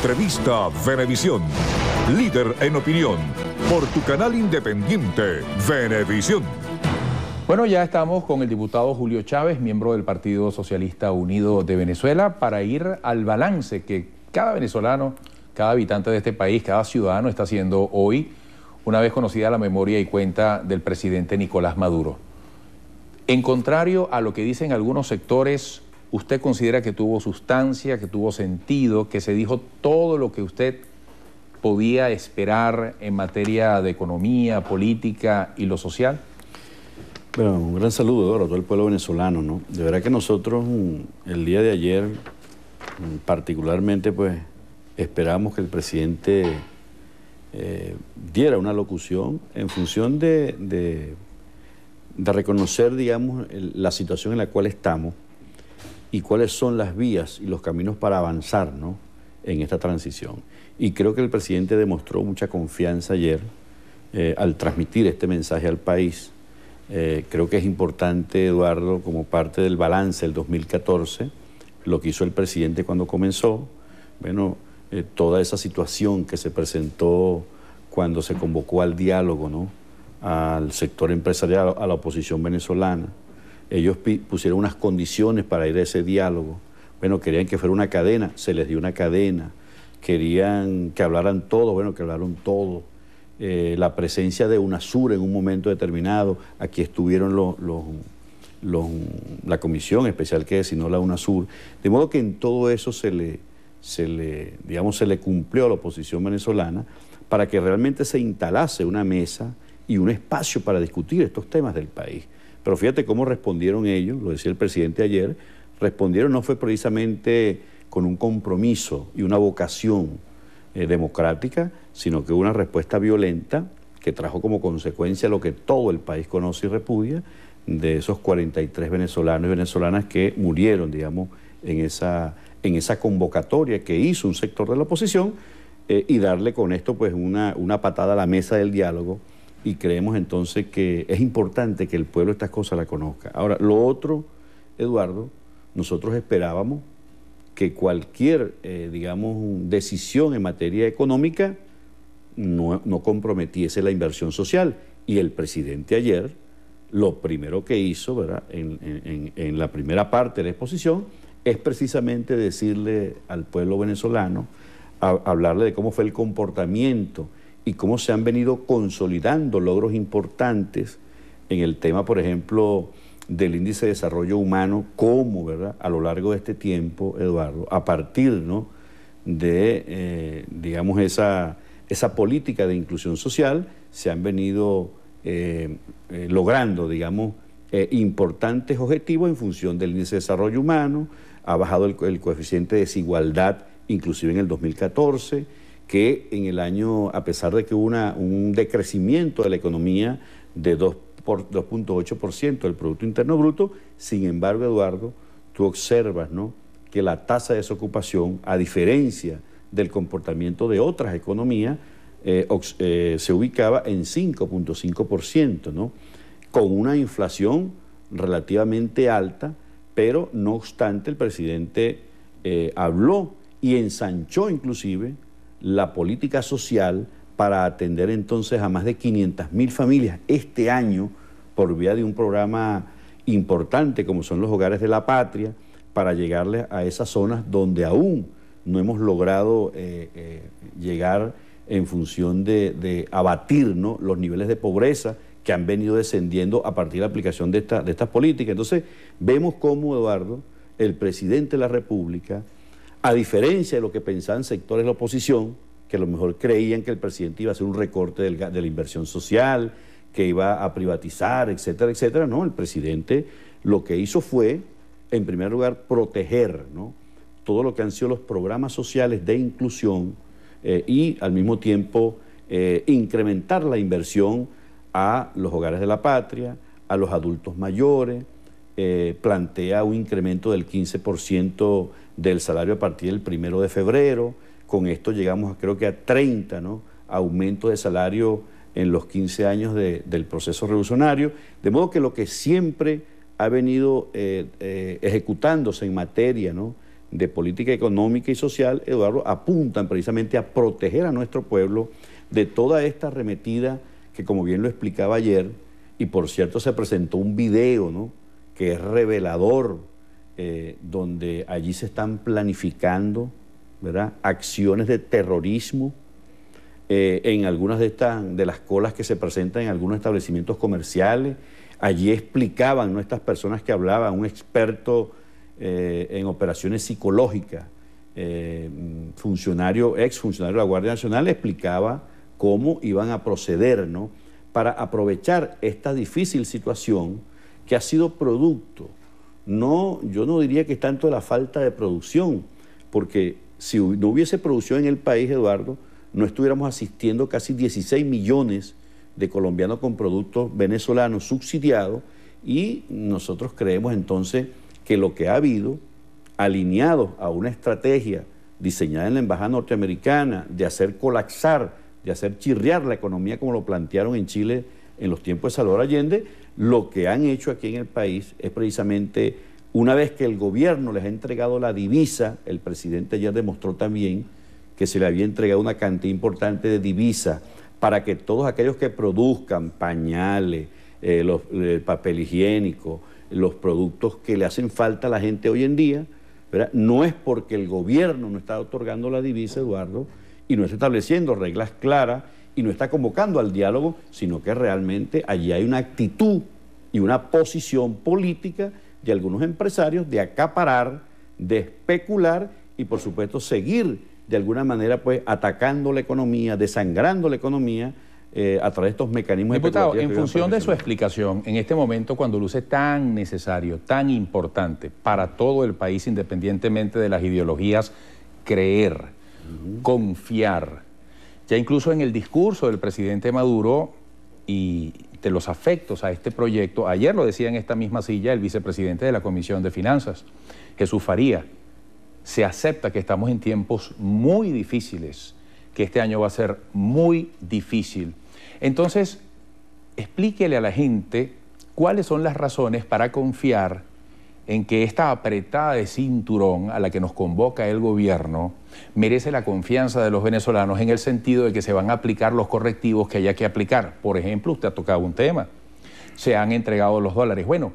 Entrevista Venevisión. Líder en opinión. Por tu canal independiente, Venevisión. Bueno, ya estamos con el diputado Julio Chávez, miembro del Partido Socialista Unido de Venezuela, para ir al balance que cada venezolano, cada habitante de este país, cada ciudadano está haciendo hoy, una vez conocida la memoria y cuenta del presidente Nicolás Maduro. En contrario a lo que dicen algunos sectores, ¿usted considera que tuvo sustancia, que tuvo sentido, que se dijo todo lo que usted podía esperar en materia de economía, política y lo social? Bueno, un gran saludo a todo el pueblo venezolano, ¿no? De verdad que nosotros el día de ayer particularmente pues esperamos que el presidente diera una locución en función de reconocer, digamos, la situación en la cual estamos y cuáles son las vías y los caminos para avanzar, ¿no?, en esta transición. Y creo que el presidente demostró mucha confianza ayer al transmitir este mensaje al país. Creo que es importante, Eduardo, como parte del balance del 2014, lo que hizo el presidente cuando comenzó, bueno, toda esa situación que se presentó cuando se convocó al diálogo, ¿no?, al sector empresarial, a la oposición venezolana. Ellos pusieron unas condiciones para ir a ese diálogo. Bueno, querían que fuera una cadena, se les dio una cadena. Querían que hablaran todos, bueno, que hablaron todos. La presencia de UNASUR en un momento determinado, aquí estuvieron la comisión especial que designó la UNASUR, de modo que en todo eso se le cumplió a la oposición venezolana para que realmente se instalase una mesa y un espacio para discutir estos temas del país. Pero fíjate cómo respondieron ellos, lo decía el presidente ayer, respondieron no fue precisamente con un compromiso y una vocación democrática, sino que una respuesta violenta que trajo como consecuencia lo que todo el país conoce y repudia, de esos 43 venezolanos y venezolanas que murieron, digamos, en esa convocatoria que hizo un sector de la oposición, y darle con esto pues una patada a la mesa del diálogo. Y creemos entonces que es importante que el pueblo estas cosas la conozca. Ahora, lo otro, Eduardo, nosotros esperábamos que cualquier, digamos, decisión en materia económica no comprometiese la inversión social. Y el presidente ayer, lo primero que hizo, ¿verdad?, en la primera parte de la exposición, es precisamente decirle al pueblo venezolano, hablarle de cómo fue el comportamiento y cómo se han venido consolidando logros importantes en el tema, por ejemplo, del índice de desarrollo humano, cómo, ¿verdad?, a lo largo de este tiempo, Eduardo, a partir, ¿no?, de, digamos, esa política de inclusión social, se han venido logrando, digamos, importantes objetivos en función del índice de desarrollo humano. Ha bajado el coeficiente de desigualdad, inclusive en el 2014, que en el año, a pesar de que hubo un decrecimiento de la economía de 2.8% del Producto Interno Bruto, sin embargo, Eduardo, tú observas, ¿no?, que la tasa de desocupación, a diferencia del comportamiento de otras economías, se ubicaba en 5.5%, ¿no?, con una inflación relativamente alta, pero no obstante el presidente habló y ensanchó inclusive la política social para atender entonces a más de 500.000 familias este año por vía de un programa importante como son los Hogares de la Patria, para llegarles a esas zonas donde aún no hemos logrado llegar en función de abatir, ¿no?, los niveles de pobreza que han venido descendiendo a partir de la aplicación de estas políticas. Entonces vemos cómo, Eduardo, el presidente de la República, a diferencia de lo que pensaban sectores de la oposición, que a lo mejor creían que el presidente iba a hacer un recorte de la inversión social, que iba a privatizar, etcétera, etcétera, no, el presidente lo que hizo fue, en primer lugar, proteger, ¿no?, todo lo que han sido los programas sociales de inclusión y al mismo tiempo incrementar la inversión a los Hogares de la Patria, a los adultos mayores, plantea un incremento del 15% del salario a partir del 1 de febrero, con esto llegamos creo que a 30, ¿no?, aumento de salario en los 15 años del proceso revolucionario, de modo que lo que siempre ha venido ejecutándose en materia, ¿no?, de política económica y social, Eduardo, apuntan precisamente a proteger a nuestro pueblo de toda esta arremetida que, como bien lo explicaba ayer, y por cierto se presentó un video, ¿no?, que es revelador, donde allí se están planificando, ¿verdad?, acciones de terrorismo en algunas de las colas que se presentan en algunos establecimientos comerciales. Allí explicaban, ¿no?, estas personas que hablaban, un experto en operaciones psicológicas, exfuncionario de la Guardia Nacional, explicaba cómo iban a proceder, ¿no?, para aprovechar esta difícil situación que ha sido producto, yo no diría que es tanto de la falta de producción, porque si no hubiese producción en el país, Eduardo, no estuviéramos asistiendo casi 16 millones de colombianos con productos venezolanos subsidiados, y nosotros creemos entonces que lo que ha habido, alineado a una estrategia diseñada en la Embajada Norteamericana de hacer colapsar, de hacer chirriar la economía como lo plantearon en Chile en los tiempos de Salvador Allende, lo que han hecho aquí en el país es precisamente, una vez que el gobierno les ha entregado la divisa, el presidente ayer demostró también que se le había entregado una cantidad importante de divisa para que todos aquellos que produzcan pañales, el papel higiénico, los productos que le hacen falta a la gente hoy en día, ¿verdad?, no es porque el gobierno no está otorgando la divisa, Eduardo, y no está estableciendo reglas claras y no está convocando al diálogo, sino que realmente allí hay una actitud y una posición política de algunos empresarios de acaparar, de especular y por supuesto seguir de alguna manera pues atacando la economía, desangrando la economía a través de estos mecanismos. Diputado, en función de su explicación, en este momento cuando luce tan necesario, tan importante para todo el país, independientemente de las ideologías, creer, confiar, ya incluso en el discurso del presidente Maduro y de los afectos a este proyecto, ayer lo decía en esta misma silla el vicepresidente de la Comisión de Finanzas, Jesús Faría, se acepta que estamos en tiempos muy difíciles, que este año va a ser muy difícil. Entonces, explíquele a la gente cuáles son las razones para confiar en que esta apretada de cinturón a la que nos convoca el gobierno merece la confianza de los venezolanos, en el sentido de que se van a aplicar los correctivos que haya que aplicar. Por ejemplo, usted ha tocado un tema, se han entregado los dólares. Bueno,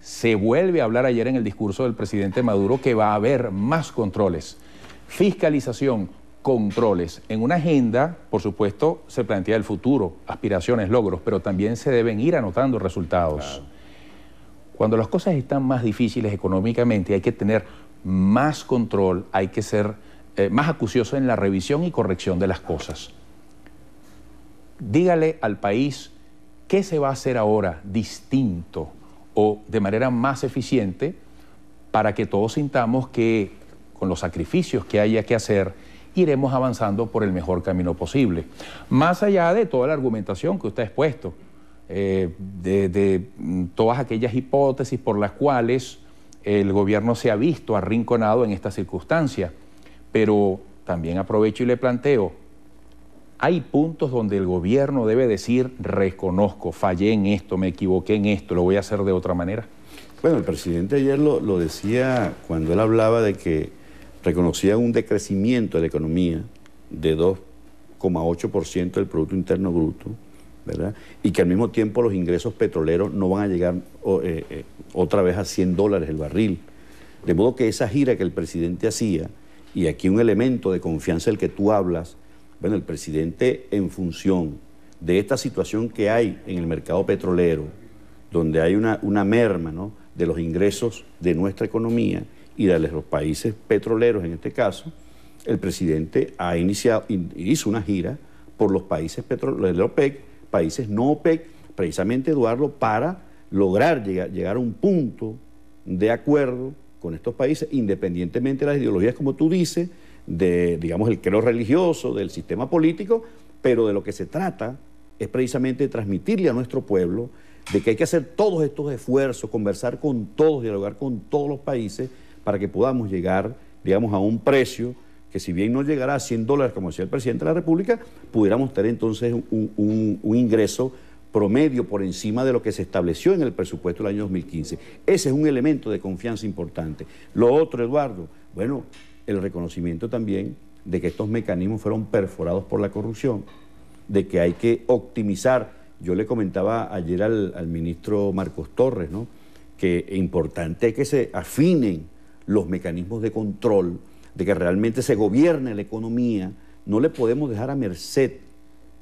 se vuelve a hablar ayer en el discurso del presidente Maduro que va a haber más controles, fiscalización, controles. En una agenda, por supuesto, se plantea el futuro, aspiraciones, logros, pero también se deben ir anotando resultados. Claro. Cuando las cosas están más difíciles económicamente, hay que tener más control, hay que ser más acucioso en la revisión y corrección de las cosas. Dígale al país qué se va a hacer ahora distinto o de manera más eficiente para que todos sintamos que con los sacrificios que haya que hacer iremos avanzando por el mejor camino posible. Más allá de toda la argumentación que usted ha expuesto, de todas aquellas hipótesis por las cuales el gobierno se ha visto arrinconado en esta circunstancia. Pero también aprovecho y le planteo, hay puntos donde el gobierno debe decir, reconozco, fallé en esto, me equivoqué en esto, lo voy a hacer de otra manera. Bueno, el presidente ayer lo decía cuando él hablaba de que reconocía un decrecimiento de la economía de 2,8% del Producto Interno Bruto, ¿verdad? Y que al mismo tiempo los ingresos petroleros no van a llegar otra vez a $100 el barril. De modo que esa gira que el presidente hacía, y aquí un elemento de confianza del que tú hablas, bueno, el presidente en función de esta situación que hay en el mercado petrolero, donde hay una merma, ¿no?, de los ingresos de nuestra economía y de los países petroleros en este caso, el presidente hizo una gira por los países petroleros de OPEC, países no OPEC, precisamente, Eduardo, para lograr llegar a un punto de acuerdo con estos países, independientemente de las ideologías, como tú dices, de, digamos, el credo religioso, del sistema político, pero de lo que se trata es precisamente de transmitirle a nuestro pueblo de que hay que hacer todos estos esfuerzos, conversar con todos, dialogar con todos los países para que podamos llegar, digamos, a un precio que, si bien no llegará a $100, como decía el presidente de la República, pudiéramos tener entonces un ingreso promedio por encima de lo que se estableció en el presupuesto del año 2015. Ese es un elemento de confianza importante. Lo otro, Eduardo, Bueno, el reconocimiento también de que estos mecanismos fueron perforados por la corrupción, de que hay que optimizar. Yo le comentaba ayer al ministro Marcos Torres, ¿no?, que es importante que se afinen los mecanismos de control, de que realmente se gobierne la economía. No le podemos dejar a merced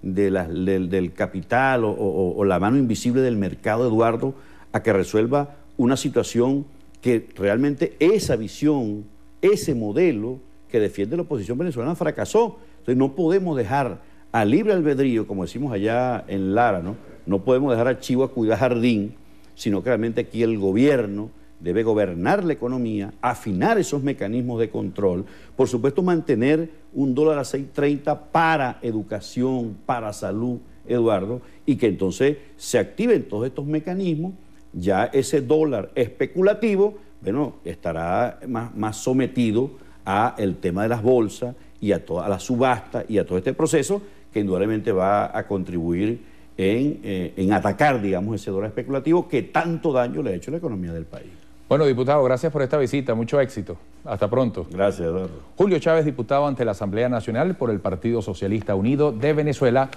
del capital o la mano invisible del mercado, Eduardo, a que resuelva una situación que realmente esa visión, ese modelo que defiende la oposición venezolana fracasó. Entonces no podemos dejar a libre albedrío, como decimos allá en Lara, ¿no? No podemos dejar a Chivo a cuidar jardín, sino que realmente aquí el gobierno debe gobernar la economía, afinar esos mecanismos de control, por supuesto mantener un dólar a 6.30 para educación, para salud, Eduardo, y que entonces se activen todos estos mecanismos. Ya ese dólar especulativo, bueno, estará más sometido a el tema de las bolsas y a la subasta y a todo este proceso que indudablemente va a contribuir en atacar, digamos, ese dólar especulativo que tanto daño le ha hecho a la economía del país. Bueno, diputado, gracias por esta visita, mucho éxito. Hasta pronto. Gracias, Eduardo. Julio Chávez, diputado ante la Asamblea Nacional por el Partido Socialista Unido de Venezuela.